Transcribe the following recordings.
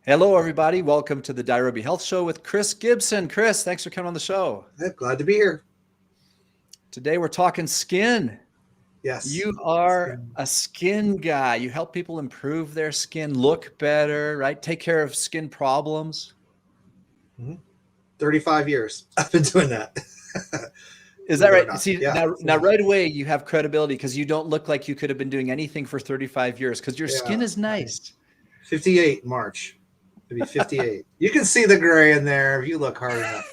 Hello, everybody. Welcome to the Nairobi Health Show with Chris Gibson. Chris, thanks for coming on the show. I'm glad to be here. Today, we're talking skin. Yes. You are a skin guy. You help people improve their skin, look better, right? Take care of skin problems. 35 years I've been doing that. Is that right? See, yeah. now right away, you have credibility because you don't look like you could have been doing anything for 35 years because your skin is nice. 58 in March. It'll be 58. You can see the gray in there if you look hard enough.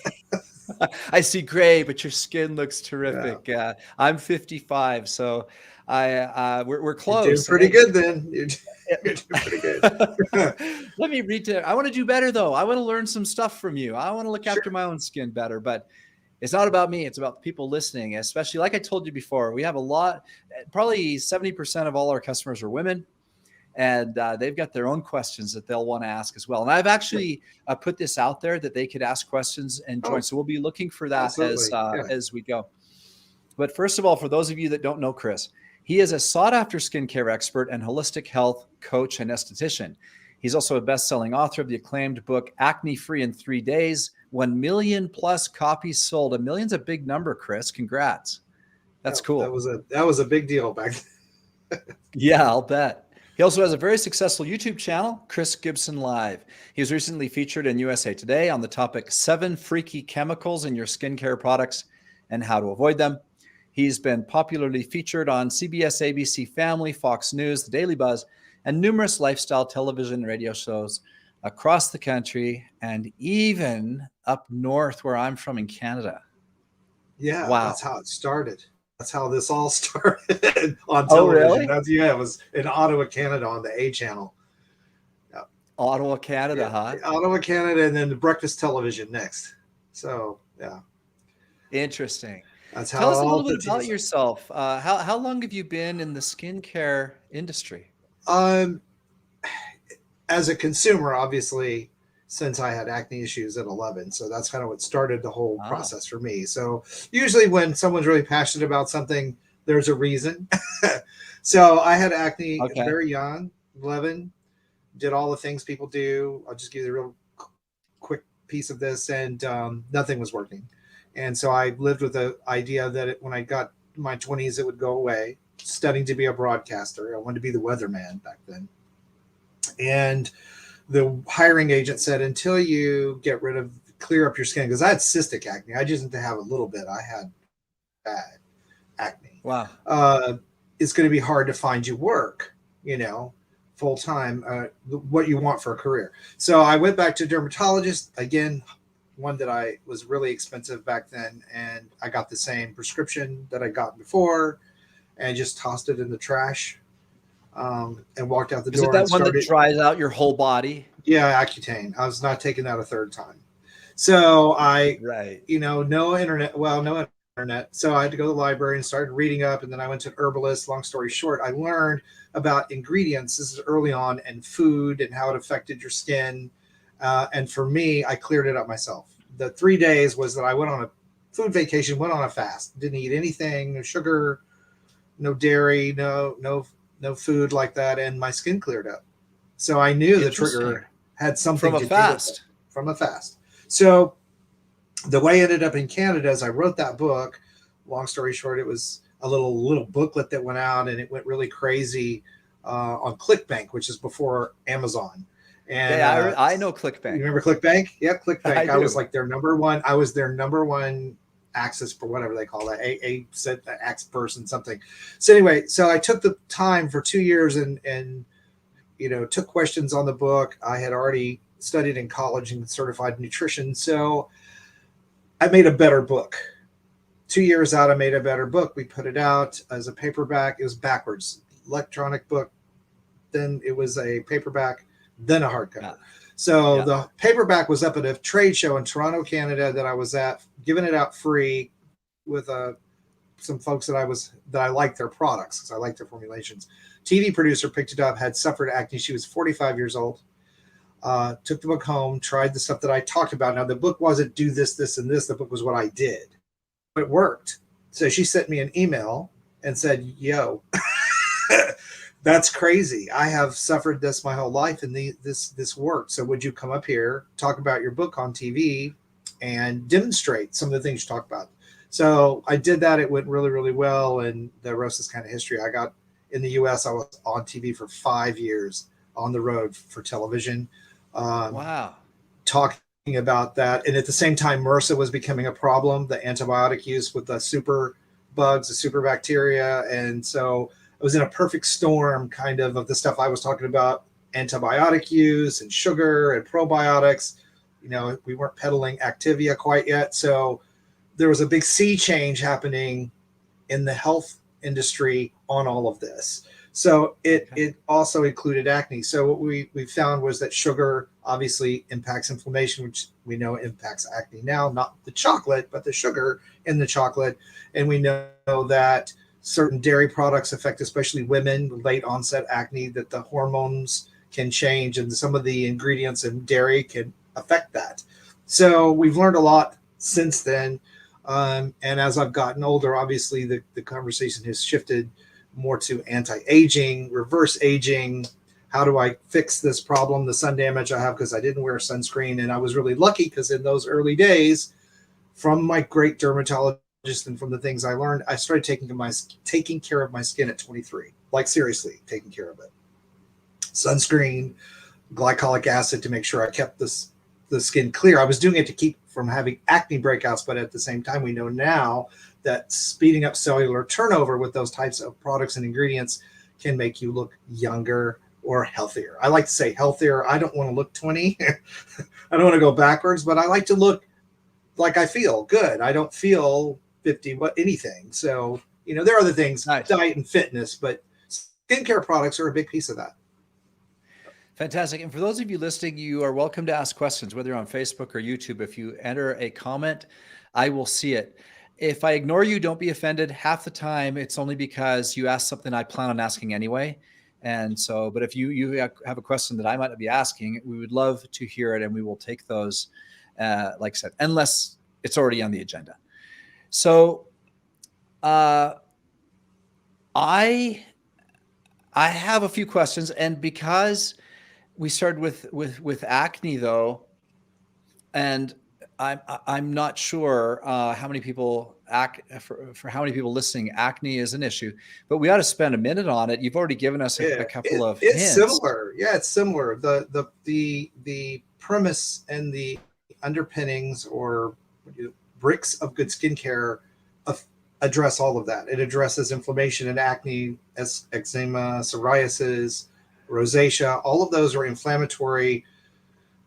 I see gray, but your skin looks terrific. Yeah. I'm 55, so we're close. You're doing pretty good then. You're doing pretty good. Let me read to. I want to do better though. I want to learn some stuff from you. I want to look after my own skin better, but it's not about me. It's about the people listening, especially like I told you before. We have a lot, probably 70% of all our customers are women. And they've got their own questions that they'll want to ask as well. And I've actually put this out there that they could ask questions and join. So we'll be looking for that as we go. But first of all, for those of you that don't know Chris, he is a sought-after skincare expert and holistic health coach and esthetician. He's also a best-selling author of the acclaimed book, Acne Free in 3 Days, 1 million plus copies sold. A million's a big number, Chris. Congrats. That's cool. That was a big deal back then. Yeah, I'll bet. He also has a very successful YouTube channel, Chris Gibson Live. He was recently featured in USA Today on the topic 7 freaky chemicals in your skincare products and how to avoid them. He's been popularly featured on CBS, ABC Family, Fox News, The Daily Buzz, and numerous lifestyle television and radio shows across the country and even up north where I'm from in Canada. Yeah, wow. That's how it started. That's how this all started on television. Oh, really? It was in Ottawa, Canada on the A channel. Yeah. Ottawa, Canada, huh? Ottawa, Canada, and then the breakfast television next. So, yeah. Interesting. That's how. Tell us a little bit about yourself. How long have you been in the skincare industry? As a consumer, obviously, since I had acne issues at 11. So that's kind of what started the whole process for me. So usually when someone's really passionate about something, there's a reason. So I had acne very young, 11, did all the things people do. I'll just give you a real quick piece of this, and nothing was working. And so I lived with the idea that when I got my 20s, it would go away. Studying to be a broadcaster. I wanted to be the weatherman back then. And the hiring agent said, until you clear up your skin, because I had cystic acne. I just didn't have a little bit. I had bad acne. Wow. It's going to be hard to find you work, full time, what you want for a career. So I went back to a dermatologist, again, one that I was really expensive back then. And I got the same prescription that I got before and just tossed it in the trash. And walked out the door. Is it that one that dries out your whole body? Yeah, Accutane. I was not taking that a third time. So no internet. Well, no internet. So I had to go to the library and started reading up. And then I went to an herbalist. Long story short, I learned about ingredients. This is early on, and food and how it affected your skin. And for me, I cleared it up myself. The 3 days was that I went on a food vacation, went on a fast, didn't eat anything, no sugar, no dairy, no food like that, and my skin cleared up. So I knew the trigger had something from a fast. From a fast. So the way I ended up in Canada is I wrote that book. Long story short, it was a little booklet that went out, and it went really crazy on ClickBank, which is before Amazon. And I know ClickBank. You remember ClickBank? Yeah, ClickBank. I was like their number one. I was their number one access for whatever they call that, a X person something. So anyway, so I took the time for 2 years and took questions on the book. I had already studied in college and certified nutrition, so I made a better book. 2 years out, I made a better book. We put it out as a paperback. It was backwards, electronic book, then it was a paperback, then a hardcover. So the paperback was up at a trade show in Toronto, Canada that I was at, giving it out free with some folks that I liked their products because I liked their formulations. TV producer picked it up, had suffered acne. She was 45 years old. Took the book home, tried the stuff that I talked about. Now the book wasn't do this, this, and this. The book was what I did. It worked. So she sent me an email and said, yo, That's crazy. I have suffered this my whole life, and this worked. So would you come up here, talk about your book on TV, and demonstrate some of the things you talk about? So I did that. It went really, really well, and the rest is kind of history. I got in the U.S. I was on TV for 5 years on the road for television, Wow. talking about that. And at the same time, MRSA was becoming a problem, the antibiotic use with the super bugs, the super bacteria. And so it was in a perfect storm kind of the stuff I was talking about, antibiotic use and sugar and probiotics. You know, we weren't peddling Activia quite yet. So there was a big sea change happening in the health industry on all of this. So it also included acne. So what we found was that sugar obviously impacts inflammation, which we know impacts acne now, not the chocolate, but the sugar in the chocolate. And we know that certain dairy products affect especially women with late onset acne, that the hormones can change and some of the ingredients in dairy can affect that. So we've learned a lot since then. And as I've gotten older, obviously the conversation has shifted more to anti-aging, reverse aging. How do I fix this problem, the sun damage I have because I didn't wear sunscreen? And I was really lucky because in those early days, from my great dermatologist and from the things I learned, I started taking care of my skin at 23. Like seriously, taking care of it. Sunscreen, glycolic acid to make sure I kept the skin clear. I was doing it to keep from having acne breakouts, but at the same time, we know now that speeding up cellular turnover with those types of products and ingredients can make you look younger or healthier. I like to say healthier. I don't want to look 20. I don't want to go backwards, but I like to look like I feel good. I don't feel 50, anything. So, you know, there are other things, nice. Diet and fitness, but skincare products are a big piece of that. Fantastic. And for those of you listening, you are welcome to ask questions, whether you're on Facebook or YouTube. If you enter a comment, I will see it. If I ignore you, don't be offended. Half the time, it's only because you asked something I plan on asking anyway. And so, but if you have a question that I might not be asking, we would love to hear it, and we will take those, like I said, unless it's already on the agenda. So I have a few questions, and because we started with acne though, and I'm not sure how many people for how many people listening, acne is an issue, but we ought to spend a minute on it. You've already given us a couple of hints. It's similar. Yeah, it's similar. The premise and the underpinnings or bricks of good skincare address all of that. It addresses inflammation and acne, eczema, psoriasis, rosacea. All of those are inflammatory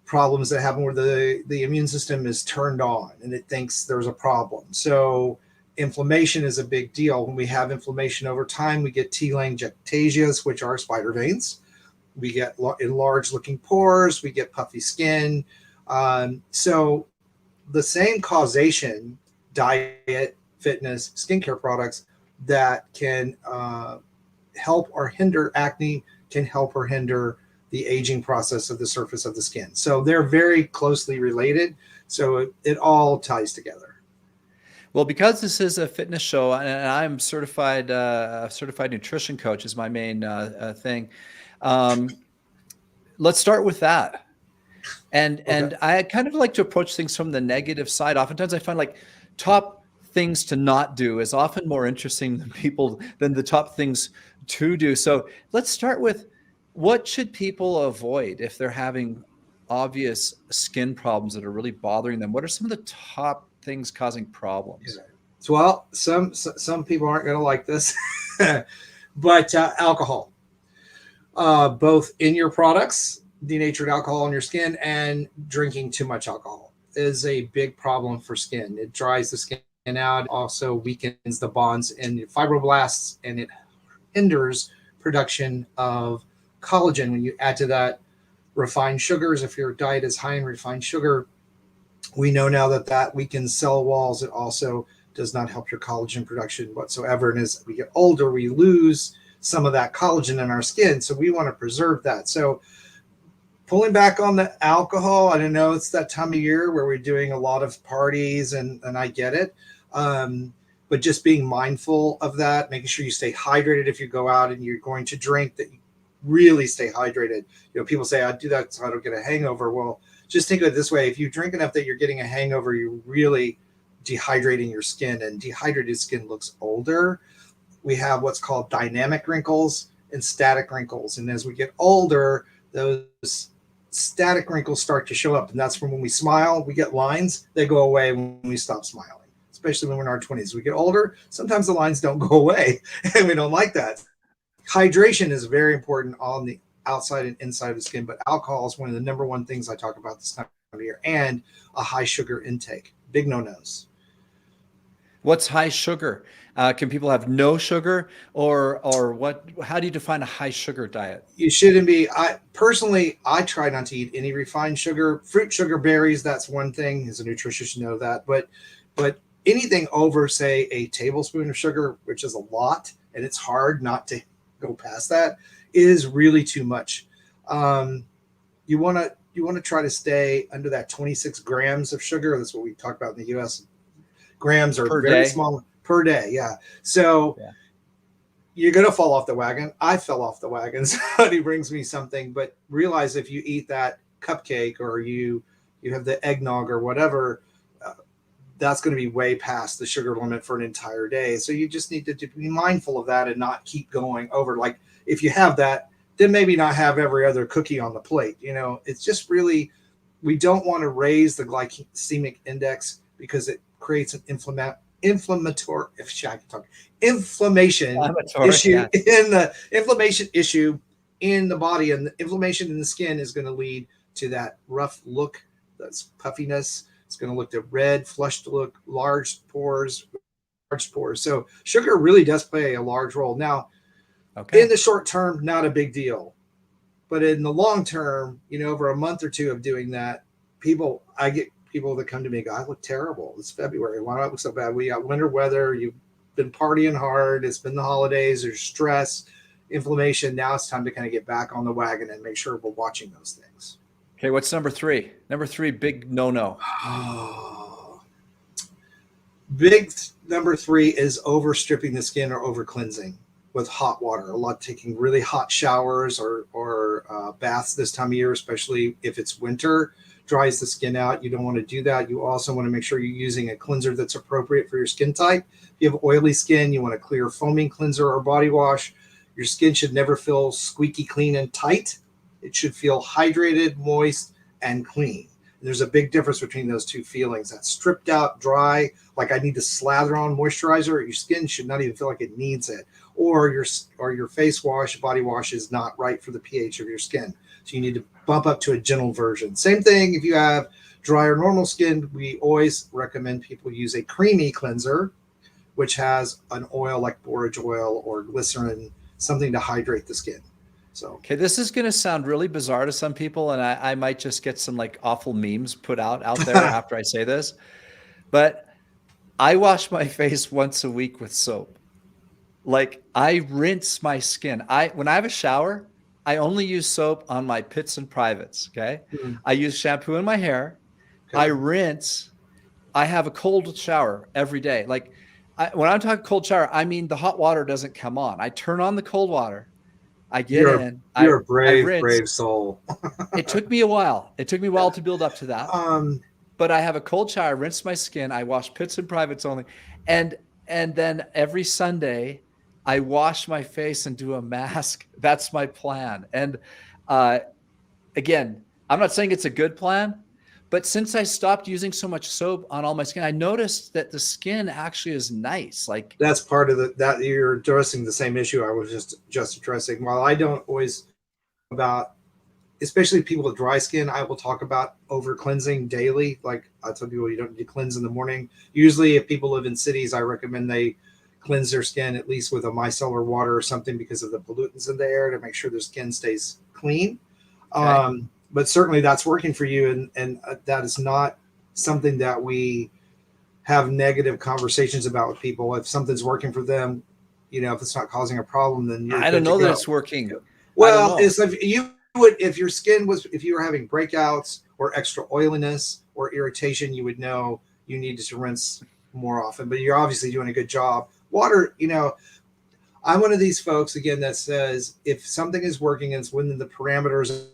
problems that happen where the immune system is turned on and it thinks there's a problem. So inflammation is a big deal. When we have inflammation over time, we get telangiectasias, which are spider veins. We get enlarged looking pores. We get puffy skin. So the same causation, diet, fitness, skincare products that can help or hinder acne can help or hinder the aging process of the surface of the skin. So they're very closely related. So it all ties together. Well, because this is a fitness show, and I'm certified nutrition coach is my main thing. Let's start with that. And I kind of like to approach things from the negative side. Oftentimes I find like top things to not do is often more interesting than the top things to do. So let's start with, what should people avoid if they're having obvious skin problems that are really bothering them? What are some of the top things causing problems? Well, some people aren't going to like this, but alcohol, both in your products, denatured alcohol on your skin, and drinking too much alcohol is a big problem for skin. It dries the skin out, also weakens the bonds in fibroblasts, and it hinders production of collagen. When you add to that refined sugars, if your diet is high in refined sugar, we know now that weakens cell walls. It also does not help your collagen production whatsoever. And as we get older, we lose some of that collagen in our skin. So we want to preserve that. So pulling back on the alcohol, I don't know, it's that time of year where we're doing a lot of parties, and I get it. but just being mindful of that, making sure you stay hydrated if you go out and you're going to drink, that you really stay hydrated. You know, people say, I do that so I don't get a hangover. Well, just think of it this way. If you drink enough that you're getting a hangover, you're really dehydrating your skin, and dehydrated skin looks older. We have what's called dynamic wrinkles and static wrinkles. And as we get older, those static wrinkles start to show up. And that's when we smile, we get lines. They go away when we stop smiling, especially when we're in our 20s. We get older, sometimes the lines don't go away, and we don't like that. Hydration is very important on the outside and inside of the skin, but alcohol is one of the number one things I talk about this time of year, and a high sugar intake. Big no-nos. What's high sugar? Can people have no sugar, or what? How do you define a high sugar diet? You shouldn't be. I try not to eat any refined sugar. Fruit, sugar, berries, that's one thing. As a nutritionist, you know that. But anything over, say, a tablespoon of sugar, which is a lot, and it's hard not to go past that, is really too much. You want to try to stay under that 26 grams of sugar. That's what we talk about in the U.S. Grams are very small per day. Yeah. So you're going to fall off the wagon. I fell off the wagon. Somebody brings me something, but realize if you eat that cupcake, or you have the eggnog or whatever, that's going to be way past the sugar limit for an entire day. So you just need to be mindful of that and not keep going over. Like if you have that, then maybe not have every other cookie on the plate. You know, it's just really, we don't want to raise the glycemic index, because it creates an inflammation issue in the body, and the inflammation in the skin is going to lead to that rough look, that's puffiness. It's going to look to red, flushed look, large pores. So sugar really does play a large role. Now, in the short term, not a big deal, but in the long term, you know, over a month or two of doing that, I get people that come to me and go, I look terrible. It's February. Why do I look so bad? We got winter weather. You've been partying hard. It's been the holidays. There's stress, inflammation. Now it's time to kind of get back on the wagon and make sure we're watching those things. Okay, what's number 3? Number 3, big no-no. Big number 3 is overstripping the skin or over cleansing with hot water. A lot taking really hot showers or baths this time of year, especially if it's winter, dries the skin out. You don't want to do that. You also want to make sure you're using a cleanser that's appropriate for your skin type. If you have oily skin, you want a clear foaming cleanser or body wash. Your skin should never feel squeaky clean and tight. It should feel hydrated, moist, and clean. And there's a big difference between those two feelings. That stripped out, dry, like I need to slather on moisturizer. Your skin should not even feel like it needs it. Or your face wash, body wash is not right for the pH of your skin. So you need to bump up to a gentle version. Same thing if you have dry or normal skin. We always recommend people use a creamy cleanser, which has an oil like borage oil or glycerin, something to hydrate the skin. So, okay, this is going to sound really bizarre to some people, and I might just get some like awful memes put out there after I say this, but I wash my face once a week with soap. Like I rinse my skin. When I have a shower, I only use soap on my pits and privates. Okay. Mm-hmm. I use shampoo in my hair. Okay. I rinse. I have a cold shower every day. Like when I'm talking cold shower, I mean the hot water doesn't come on. I turn on the cold water. I get in. You're a brave soul. It took me a while. It took me a while to build up to that. But I have a cold shower, I rinse my skin. I wash pits and privates only. And then every Sunday, I wash my face and do a mask. That's my plan. And again, I'm not saying it's a good plan, but since I stopped using so much soap on all my skin, I noticed that the skin actually is nice. Like that's part of that you're addressing the same issue I was just addressing. While I don't always about, especially people with dry skin, I will talk about over cleansing daily. Like I tell people, you don't need to cleanse in the morning. Usually if people live in cities, I recommend they cleanse their skin at least with a micellar water or something because of the pollutants in the air to make sure their skin stays clean. Okay. But certainly that's working for you. And that is not something that we have negative conversations about with people. If something's working for them, you know, if it's not causing a problem, then you're I don't know that it's working. Well, it's if you were having breakouts or extra oiliness or irritation, you would know you needed to rinse more often, but you're obviously doing a good job. Water, you know, I'm one of these folks again that says if something is working and it's within the parameters of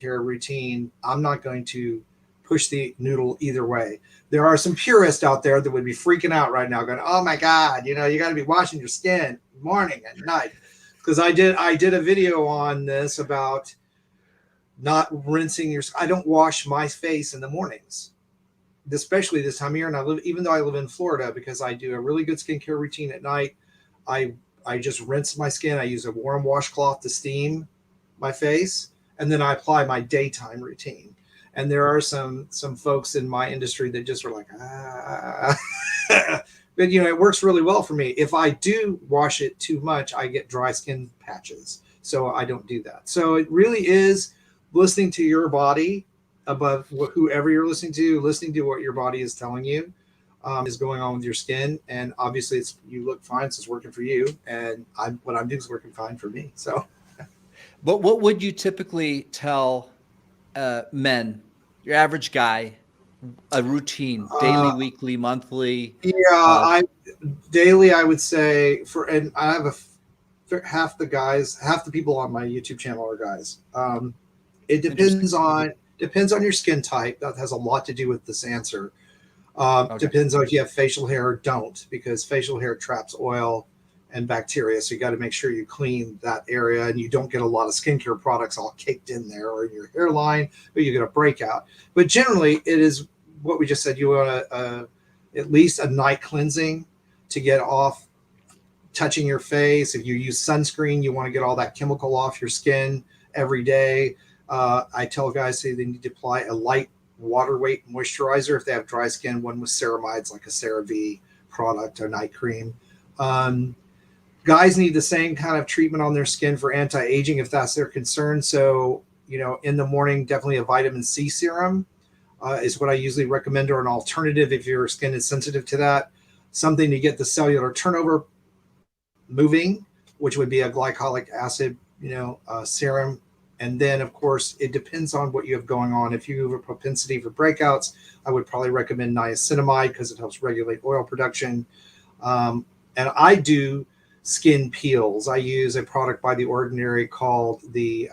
your routine, I'm not going to push the noodle either way. There are some purists out there that would be freaking out right now, going, "Oh my God, you know, you got to be washing your skin morning and night." Because I did a video on this about not rinsing your. I don't wash my face in the mornings, especially this time of year. And even though I live in Florida, because I do a really good skincare routine at night, I just rinse my skin. I use a warm washcloth to steam my face, and then I apply my daytime routine. And there are some folks in my industry that just are like, ah. But, you know, it works really well for me. If I do wash it too much, I get dry skin patches. So I don't do that. So it really is listening to your body above whoever you're listening to what your body is telling you is going on with your skin. And obviously you look fine, so it's working for you. And what I'm doing is working fine for me. So. But what would you typically tell men, your average guy, a routine, daily, weekly, monthly? Yeah, daily, I would say and I have half the people on my YouTube channel are guys. It depends on your skin type. That has a lot to do with this answer. Okay. Depends on if you have facial hair or don't, because facial hair traps oil and bacteria. So you got to make sure you clean that area and you don't get a lot of skincare products all caked in there or in your hairline, but you get a breakout. But generally, it is what we just said. You want at least a night cleansing to get off touching your face. If you use sunscreen, you want to get all that chemical off your skin every day. I tell guys they need to apply a light water weight moisturizer if they have dry skin, one with ceramides like a CeraVe product or night cream. Guys need the same kind of treatment on their skin for anti-aging if that's their concern. So, you know, in the morning, definitely a vitamin C serum is what I usually recommend, or an alternative if your skin is sensitive to that. Something to get the cellular turnover moving, which would be a glycolic acid, serum. And then, of course, it depends on what you have going on. If you have a propensity for breakouts, I would probably recommend niacinamide because it helps regulate oil production. And I do skin peels. I use a product by The Ordinary called the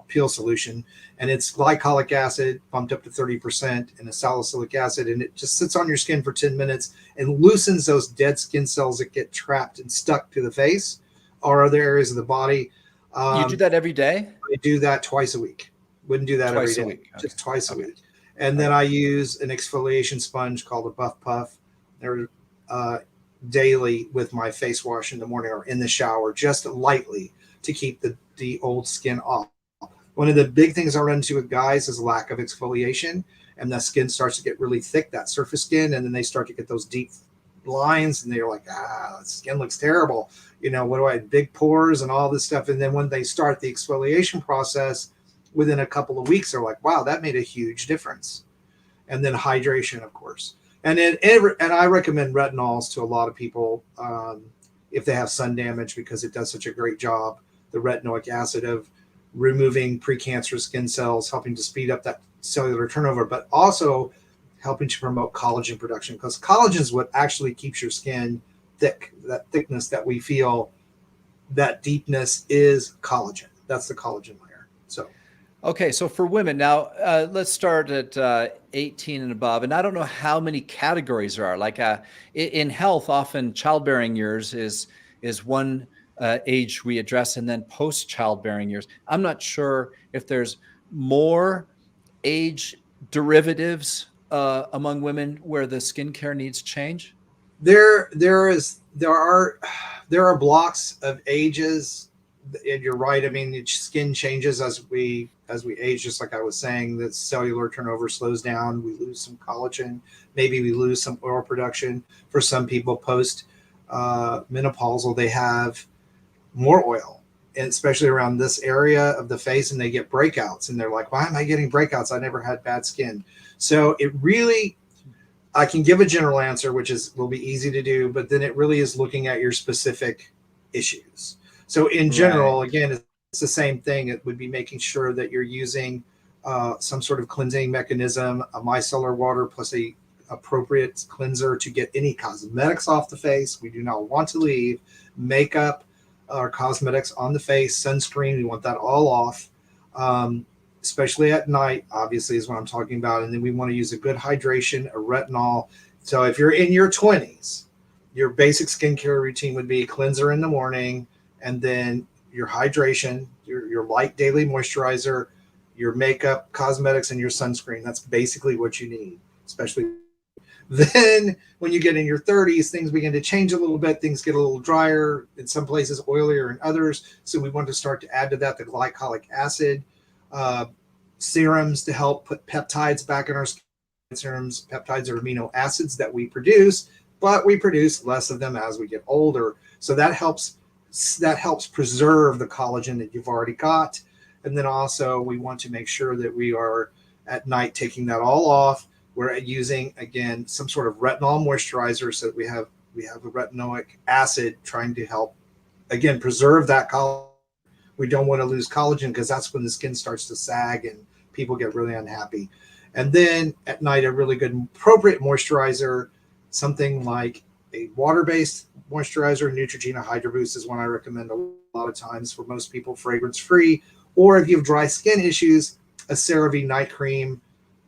Peel Solution, and it's glycolic acid bumped up to 30% and a salicylic acid, and it just sits on your skin for 10 minutes and loosens those dead skin cells that get trapped and stuck to the face or other areas of the body. You do that every day? I do that twice a week. Wouldn't do that twice every day, a week. just twice a week. And then I use an exfoliation sponge called a Buff Puff. They're daily with my face wash in the morning or in the shower, just lightly to keep the old skin off. One of the big things I run into with guys is lack of exfoliation, and the skin starts to get really thick, that surface skin, and then they start to get those deep lines, and they're like, the skin looks terrible. What do I have? Big pores and all this stuff. And then when they start the exfoliation process, within a couple of weeks, they're like, wow, that made a huge difference. And then hydration, of course. And I recommend retinols to a lot of people if they have sun damage, because it does such a great job, the retinoic acid, of removing precancerous skin cells, helping to speed up that cellular turnover, but also helping to promote collagen production, because collagen is what actually keeps your skin thick. That thickness that we feel, that deepness, is collagen. That's the collagen layer. So. Okay, so for women now, let's start at 18 and above. And I don't know how many categories there are. Like in health, often childbearing years is one age we address, and then post childbearing years. I'm not sure if there's more age derivatives among women where the skincare needs change. There are blocks of ages, and you're right. I mean, skin changes as we age. Just like I was saying, the cellular turnover slows down. We lose some collagen. Maybe we lose some oil production. For some people, post menopausal, they have more oil, and especially around this area of the face, and they get breakouts, and they're like, why am I getting breakouts? I never had bad skin. So it really, I can give a general answer, which will be easy to do, but then it really is looking at your specific issues. So in general, again, it's the same thing. It would be making sure that you're using some sort of cleansing mechanism, a micellar water plus a appropriate cleanser to get any cosmetics off the face. We do not want to leave makeup or cosmetics on the face. Sunscreen, we want that all off, especially at night, obviously, is what I'm talking about. And then we want to use a good hydration, a retinol. So if you're in your 20s, your basic skincare routine would be cleanser in the morning, and then your hydration, your light daily moisturizer, your makeup, cosmetics, and your sunscreen. That's basically what you need, especially then when you get in your 30s, things begin to change a little bit. Things get a little drier, in some places oilier in others. So we want to start to add to that the glycolic acid, serums to help put peptides back in our skin. Serums, peptides are amino acids that we produce, but we produce less of them as we get older. So that helps preserve the collagen that you've already got. And then also we want to make sure that we are at night taking that all off. We're using, again, some sort of retinol moisturizer, so that we have a retinoic acid trying to help, again, preserve that collagen. We don't want to lose collagen, because that's when the skin starts to sag and people get really unhappy. And then at night, a really good appropriate moisturizer, something like a water-based moisturizer. Neutrogena Hydro Boost is one I recommend a lot of times for most people, fragrance-free. Or if you have dry skin issues, a CeraVe night cream,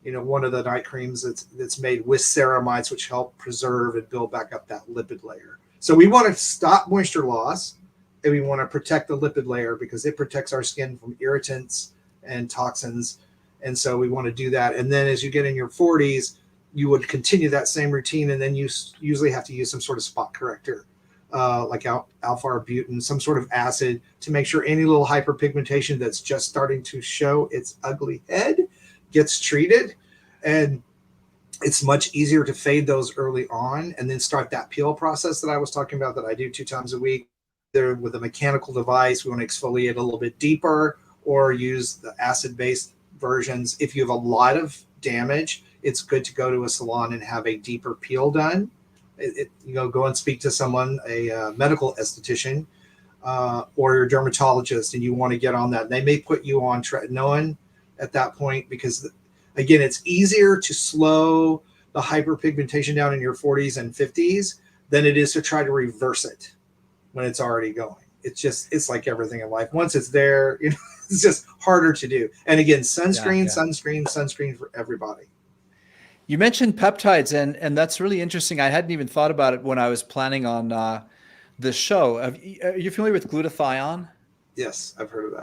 one of the night creams that's made with ceramides, which help preserve and build back up that lipid layer. So we want to stop moisture loss, and we want to protect the lipid layer, because it protects our skin from irritants and toxins. And so we want to do that. And then as you get in your 40s, you would continue that same routine, and then you usually have to use some sort of spot corrector, like alpha-arbutin, some sort of acid, to make sure any little hyperpigmentation that's just starting to show its ugly head gets treated. And it's much easier to fade those early on, and then start that peel process that I was talking about, that I do 2 times a week. Either with a mechanical device, we want to exfoliate a little bit deeper, or use the acid-based versions. If you have a lot of damage, it's good to go to a salon and have a deeper peel done. Go and speak to someone, a medical esthetician, or your dermatologist, and you want to get on that. They may put you on tretinoin at that point, because, again, it's easier to slow the hyperpigmentation down in your 40s and 50s than it is to try to reverse it when it's already going. It's like everything in life. Once it's there, it's just harder to do. And again, sunscreen for everybody. You mentioned peptides, and that's really interesting. I hadn't even thought about it when I was planning on this show. Are you familiar with glutathione? Yes, I've heard of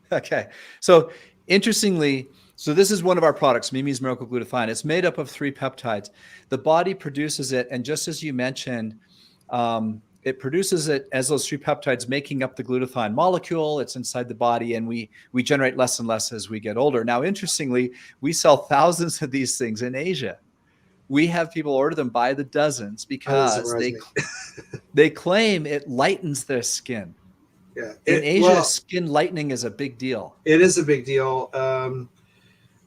that. Okay. So interestingly, this is one of our products, Mimi's Miracle Glutathione. It's made up of 3 peptides. The body produces it, and just as you mentioned, it produces it as those 3 peptides making up the glutathione molecule. It's inside the body, and we generate less and less as we get older. Now, interestingly, we sell thousands of these things in Asia. We have people order them by the dozens, because they claim it lightens their skin. Yeah. In Asia, skin lightening is a big deal. It is a big deal. And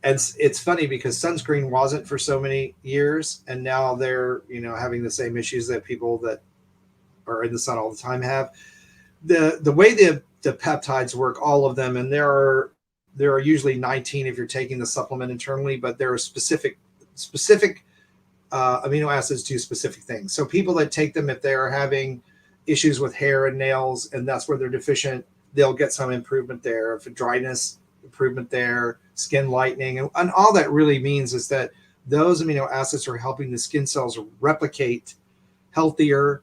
it's funny, because sunscreen wasn't for so many years, and now they're, having the same issues that people that are in the sun all the time have. The way the peptides work, all of them, and there are usually 19 if you're taking the supplement internally, but there are specific amino acids do specific things. So people that take them, if they are having issues with hair and nails, and that's where they're deficient, they'll get some improvement there. If dryness, improvement there, skin lightening. And all that really means is that those amino acids are helping the skin cells replicate healthier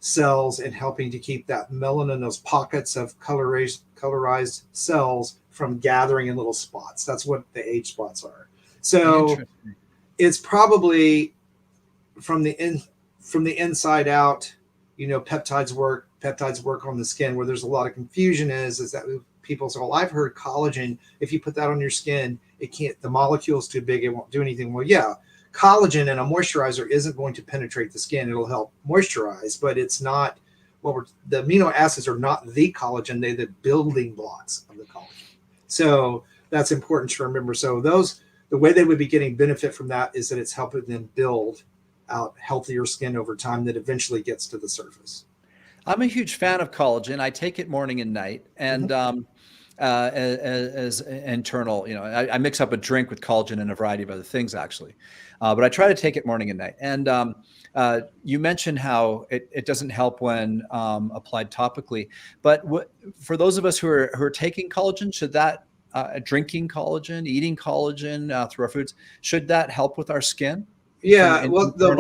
cells, and helping to keep that melanin, those pockets of colorized cells, from gathering in little spots. That's what the age spots are. So it's probably from the inside out, peptides work on the skin. Where there's a lot of confusion is that people say, well, I've heard collagen, if you put that on your skin, the molecule's too big, it won't do anything. Well, yeah, collagen in a moisturizer isn't going to penetrate the skin. It'll help moisturize, but it's not the amino acids are not the collagen. They're the building blocks of the collagen. So that's important to remember. So the way they would be getting benefit from that is that it's helping them build out healthier skin over time that eventually gets to the surface. I'm a huge fan of collagen. I take it morning and night. And as internal. You know, I mix up a drink with collagen and a variety of other things actually, but I try to take it morning and night. And you mentioned how it doesn't help when applied topically, but for those of us who are taking collagen, should that drinking collagen, eating collagen through our foods, should that help with our skin? Yeah, well, the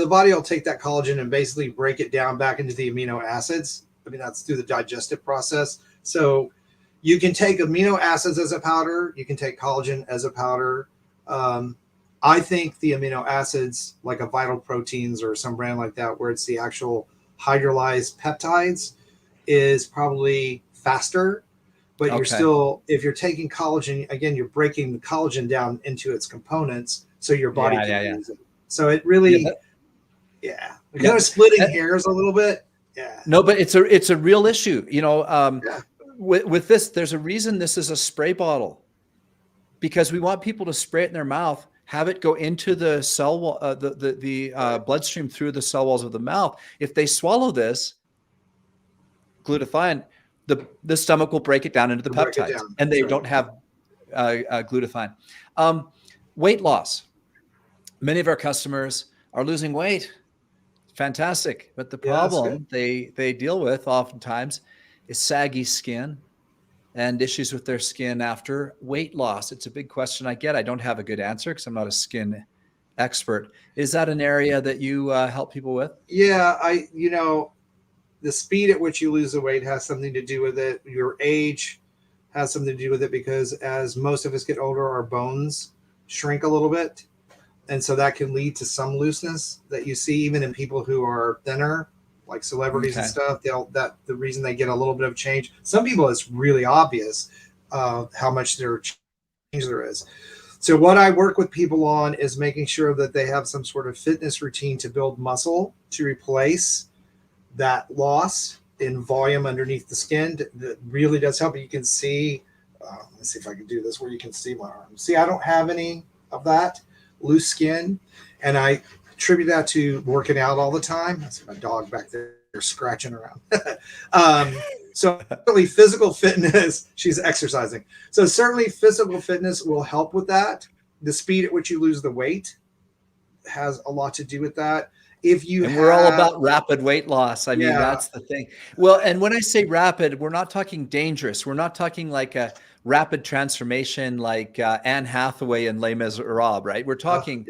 body will take that collagen and basically break it down back into the amino acids. I mean, that's through the digestive process. So you can take amino acids as a powder. You can take collagen as a powder. I think the amino acids, like a Vital Proteins or some brand like that, where it's the actual hydrolyzed peptides, is probably faster. But you're still, if you're taking collagen, again, you're breaking the collagen down into its components so your body can use it. So it really, we're kind of splitting hairs a little bit. Yeah. No, but it's a real issue. You know, with this, there's a reason this is a spray bottle, because we want people to spray it in their mouth, have it go into the cell wall, the bloodstream through the cell walls of the mouth. If they swallow this glutathione, the stomach will break it down into the peptides, and they don't have glutathione. Weight loss. Many of our customers are losing weight. Fantastic. But the problem they deal with oftentimes is saggy skin and issues with their skin after weight loss. It's a big question I get. I don't have a good answer because I'm not a skin expert. Is that an area that you help people with? Yeah, the speed at which you lose the weight has something to do with it. Your age has something to do with it, because as most of us get older, our bones shrink a little bit. And so that can lead to some looseness that you see even in people who are thinner, like celebrities and stuff. The reason they get a little bit of change. Some people, it's really obvious how much change there is. So what I work with people on is making sure that they have some sort of fitness routine to build muscle to replace that loss in volume underneath the skin. That really does help. You can see, let's see if I can do this where you can see my arm. See, I don't have any of that loose skin, and I attribute that to working out all the time. That's my dog back there scratching around. So certainly physical fitness, she's exercising. So certainly physical fitness will help with that. The speed at which you lose the weight has a lot to do with that. We're all about rapid weight loss. I mean, that's the thing. Well, and when I say rapid, we're not talking dangerous. We're not talking like a rapid transformation like Anne Hathaway in Les Miserables, right? We're talking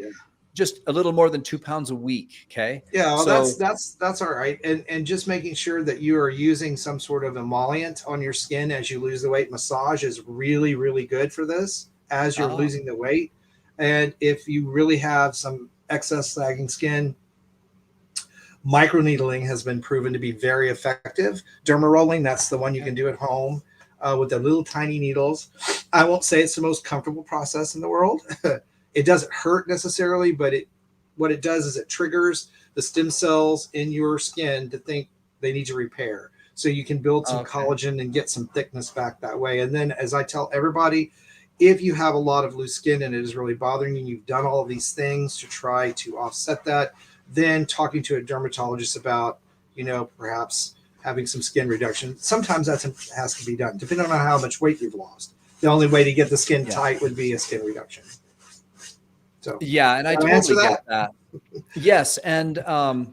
just a little more than 2 pounds a week. Okay. Yeah, well, so that's all right. And just making sure that you are using some sort of emollient on your skin as you lose the weight. Massage is really, really good for this as you're losing the weight. And if you really have some excess sagging skin, microneedling has been proven to be very effective. Derma rolling, that's the one you can do at home with the little tiny needles. I won't say it's the most comfortable process in the world. It doesn't hurt necessarily, but what it does is it triggers the stem cells in your skin to think they need to repair. So you can build some collagen and get some thickness back that way. And then, as I tell everybody, if you have a lot of loose skin and it is really bothering you, you've done all of these things to try to offset that, then talking to a dermatologist about, perhaps having some skin reduction. Sometimes that has to be done, depending on how much weight you've lost. The only way to get the skin tight would be a skin reduction. So and I totally get that. Yes, and I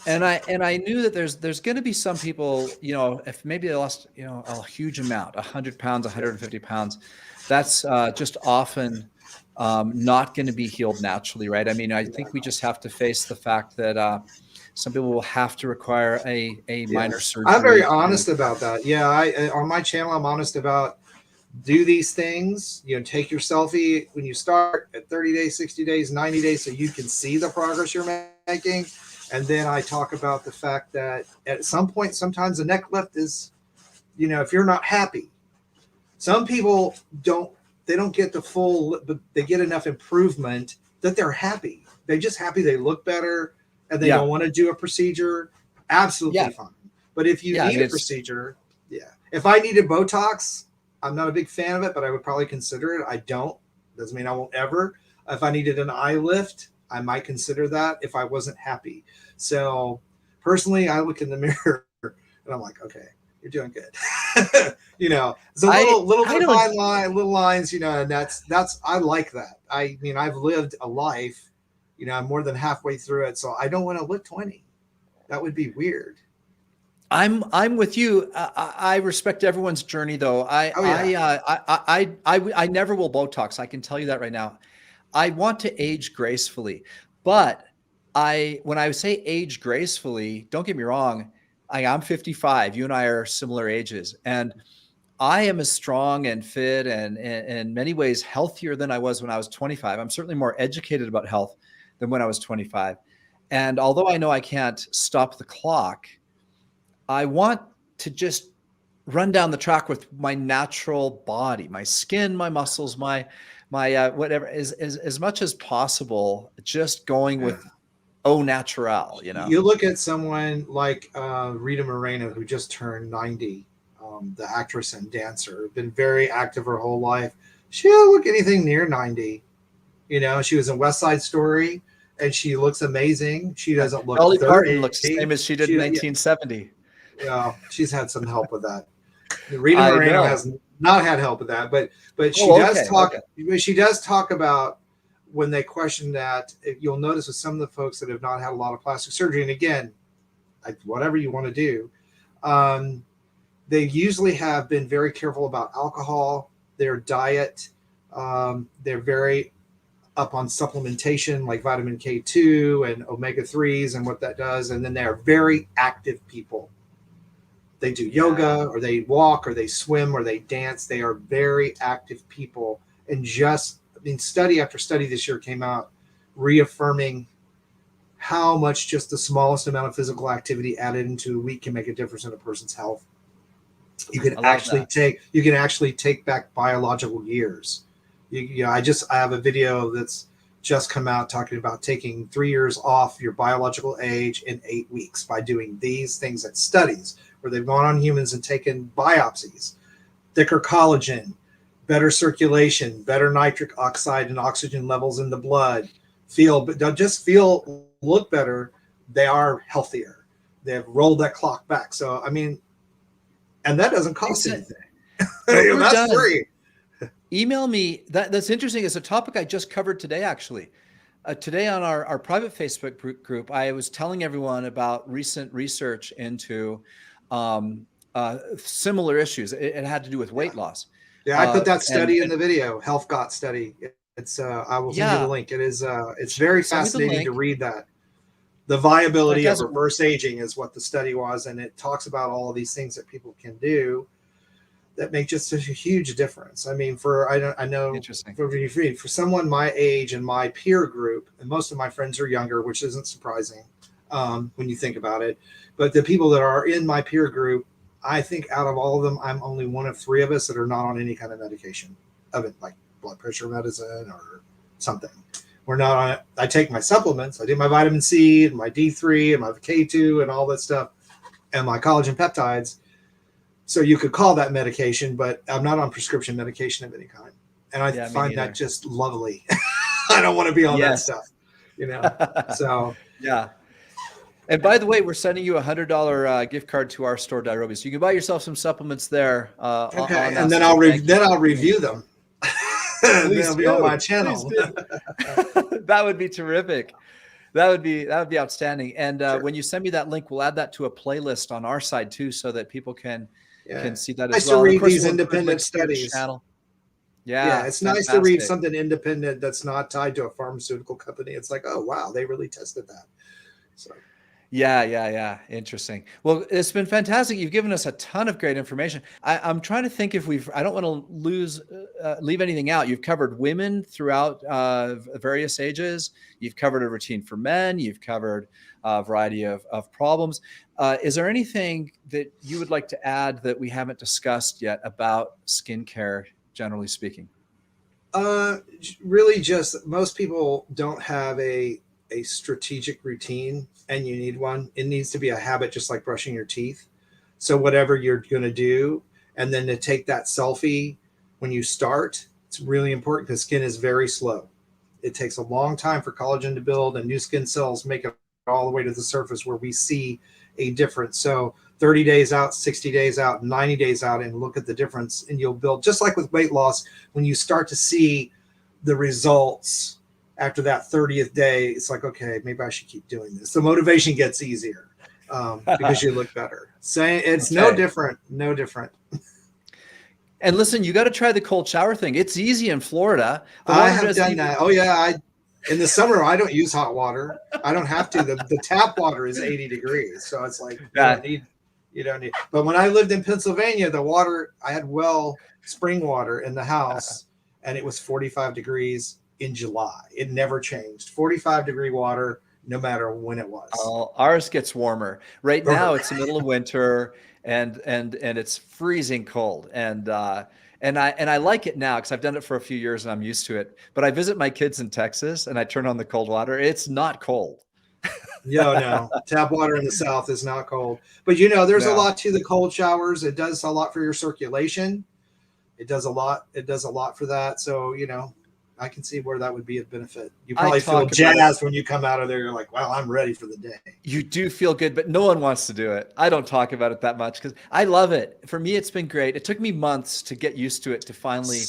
knew that there's going to be some people, if maybe they lost, a huge amount, 100 pounds, 150 pounds, that's just often not going to be healed naturally, right? I mean, I think we just have to face the fact that some people will have to require a minor surgery. I'm very honest about that. Yeah, on my channel, I'm honest about do these things. Take your selfie when you start at 30 days, 60 days, 90 days, so you can see the progress you're making. And then I talk about the fact that at some point, sometimes the neck lift is, if you're not happy. Some people don't get the full, but they get enough improvement that they're happy. They're just happy they look better and they don't want to do a procedure. Absolutely fine. But if you need a procedure, if I needed Botox, I'm not a big fan of it, but I would probably consider it. I don't. Doesn't mean I won't ever. If I needed an eye lift, I might consider that if I wasn't happy. So personally, I look in the mirror and I'm like, okay, you're doing good. You know, it's a little bit of fine line, little lines, you know, and that's, I like that. I mean, I've lived a life, you know, I'm more than halfway through it. So I don't want to look 20. That would be weird. I'm with you. I respect everyone's journey, though. I never will Botox. I can tell you that right now. I want to age gracefully, but when I say age gracefully, don't get me wrong. I'm 55. You and I are similar ages, and I am as strong and fit and in many ways healthier than I was when I was 25. I'm certainly more educated about health than when I was 25. And although I know I can't stop the clock, I want to just run down the track with my natural body, my skin, my muscles, my whatever, as much as possible, just going with au naturel, you know. You look at someone like Rita Moreno, who just turned 90, the actress and dancer, been very active her whole life. She doesn't look anything near 90. You know, she was in West Side Story, and she looks amazing. She doesn't look Dolly 30. Parton looks the same as she did in 1970. Yeah, she's had some help with that. Rita Moreno has not had help with that, but she does talk. Okay. She does talk about when they question that. You'll notice with some of the folks that have not had a lot of plastic surgery, and again, whatever you want to do, they usually have been very careful about alcohol, their diet. They're very up on supplementation like vitamin K2 and omega-3s and what that does, and then they're very active people. They do yoga or they walk or they swim or they dance. They are very active people. And study after study this year came out reaffirming how much just the smallest amount of physical activity added into a week can make a difference in a person's health. You can actually take back biological years. I have a video that's just come out talking about taking 3 years off your biological age in 8 weeks by doing these things at studies where they've gone on humans and taken biopsies, thicker collagen, better circulation, better nitric oxide and oxygen levels in the blood, look better. They are healthier. They've rolled that clock back. So, I mean, and that doesn't cost anything. That's free. Email me. That's interesting. It's a topic I just covered today, actually. Today on our private Facebook group, I was telling everyone about recent research into similar issues. It had to do with weight loss. Yeah, I put that study in the video, Health Got study. It's I will send you the link. It is it's very fascinating to read that. The viability of reverse aging is what the study was, and it talks about all of these things that people can do that make just a huge difference. I mean, I know for someone my age and my peer group, and most of my friends are younger, which isn't surprising when you think about it. But the people that are in my peer group, I think out of all of them, I'm only one of 3 of us that are not on any kind of medication of it, like blood pressure medicine or something. We're not on it. I take my supplements. I do my vitamin C and my D3 and my K2 and all that stuff and my collagen peptides. So you could call that medication, but I'm not on prescription medication of any kind. And I find that just lovely. I don't want to be on that stuff, you know? So, yeah. And by the way, we're sending you $100 gift card to our store, Dairobi. So you can buy yourself some supplements there. Okay. And then I'll review them. They'll be on my channel. That would be terrific. That would be outstanding. And when you send me that link, we'll add that to a playlist on our side too, so that people can see that as well. Nice to read these independent studies. Yeah, it's nice to read something independent that's not tied to a pharmaceutical company. It's like, oh wow, they really tested that. So. Yeah. Interesting. Well, it's been fantastic. You've given us a ton of great information. I'm trying to think if I don't want to leave anything out. You've covered women throughout various ages. You've covered a routine for men. You've covered a variety of problems. Is there anything that you would like to add that we haven't discussed yet about skincare, generally speaking? Really just most people don't have a strategic routine, and you need one. It needs to be a habit, just like brushing your teeth. So whatever you're going to do, and then to take that selfie when you start, it's really important because skin is very slow. It takes a long time for collagen to build and new skin cells make it all the way to the surface where we see a difference. So 30 days out, 60 days out, 90 days out, and look at the difference. And you'll build, just like with weight loss, when you start to see the results after that 30th day, it's like, okay, maybe I should keep doing this. The motivation gets easier because you look better. Saying it's no different. And listen, you got to try the cold shower thing. It's easy in Florida. I have done that. Oh yeah. In the summer, I don't use hot water. I don't have to. The tap water is 80 degrees. So it's like, you don't need. But when I lived in Pennsylvania, the water, I had spring water in the house, and it was 45 degrees in July. It never changed. 45-degree water, no matter when it was. Oh, ours gets warmer. Right now, it's the middle of winter, and it's freezing cold. And I like it now because I've done it for a few years and I'm used to it. But I visit my kids in Texas and I turn on the cold water. It's not cold. No. Tap water in the South is not cold. But there's a lot to the cold showers. It does a lot for your circulation. It does a lot. It does a lot for that. So, I can see where that would be a benefit. You probably feel jazzed when you come out of there. You're like, well, I'm ready for the day. You do feel good, but no one wants to do it. I don't talk about it that much because I love it. For me, it's been great. It took me months to get used to it, to finally.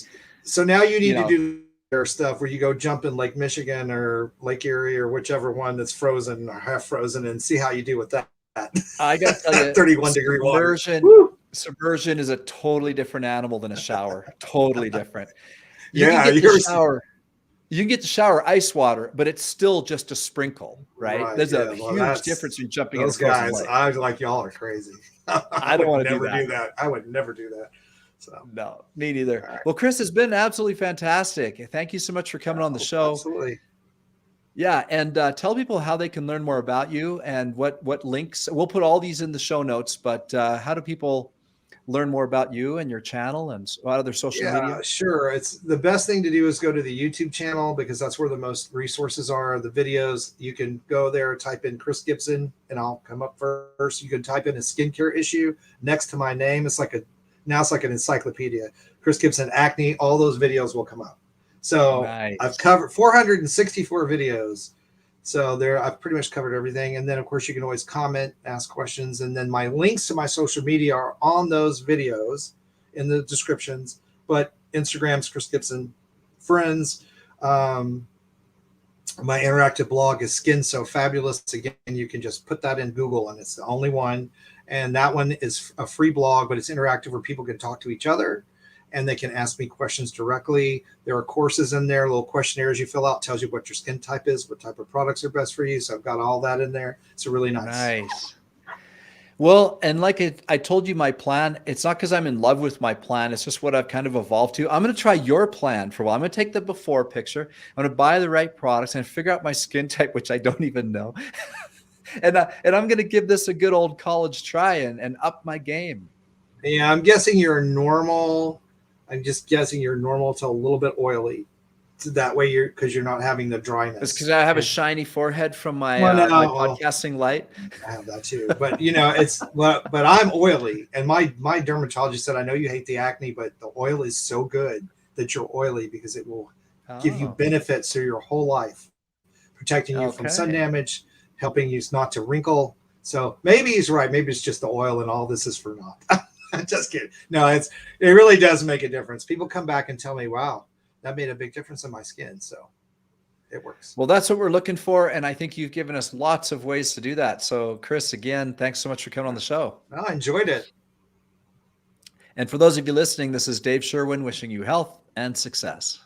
So now you need to do their stuff where you go jump in Lake Michigan or Lake Erie or whichever one that's frozen or half frozen and see how you do with that. I got to tell you, 31-degree water. Submersion is a totally different animal than a shower. Totally different. You can get the shower ice water, but it's still just a sprinkle, right? There's a huge difference in jumping in. Those guys, I like, y'all are crazy. I don't want to do that. I would never do that. So no, me neither. Right. Well, Chris, has been absolutely fantastic. Thank you so much for coming on the show. Absolutely. Yeah, and tell people how they can learn more about you and what links. We'll put all these in the show notes, but how do people learn more about you and your channel and what other social media? Sure. It's the best thing to do is go to the YouTube channel because that's where the most resources are. The videos, you can go there, type in Chris Gibson, and I'll come up first. You can type in a skincare issue next to my name. It's like an encyclopedia. Chris Gibson acne. All those videos will come up. So nice. I've covered 464 videos. So I've pretty much covered everything. And then, of course, you can always comment, ask questions. And then my links to my social media are on those videos in the descriptions. But Instagram's Chris Gibson. Friends. My interactive blog is Skin So Fabulous. Again, you can just put that in Google, and it's the only one. And that one is a free blog, but it's interactive where people can talk to each other. And they can ask me questions directly. There are courses in there, little questionnaires you fill out, tells you what your skin type is, what type of products are best for you. So I've got all that in there. It's really nice. Nice. Well, and like I told you, my plan, it's not because I'm in love with my plan. It's just what I've kind of evolved to. I'm going to try your plan for a while. I'm going to take the before picture. I'm going to buy the right products and figure out my skin type, which I don't even know. and I'm going to give this a good old college try and up my game. Yeah, I'm guessing you're normal. I'm just guessing you're normal to a little bit oily. So that way because you're not having the dryness. It's because I have a shiny forehead from my podcasting light. I have that too. But but I'm oily. And my dermatologist said, I know you hate the acne, but the oil is so good that you're oily because it will give you benefits through your whole life, protecting you from sun damage, helping you not to wrinkle. So maybe he's right. Maybe it's just the oil and all this is for naught. Just kidding. No, it really does make a difference. People come back and tell me, wow, that made a big difference in my skin. So it works. Well, that's what we're looking for. And I think you've given us lots of ways to do that. So Chris, again, thanks so much for coming on the show. I enjoyed it. And for those of you listening, this is Dave Sherwin wishing you health and success.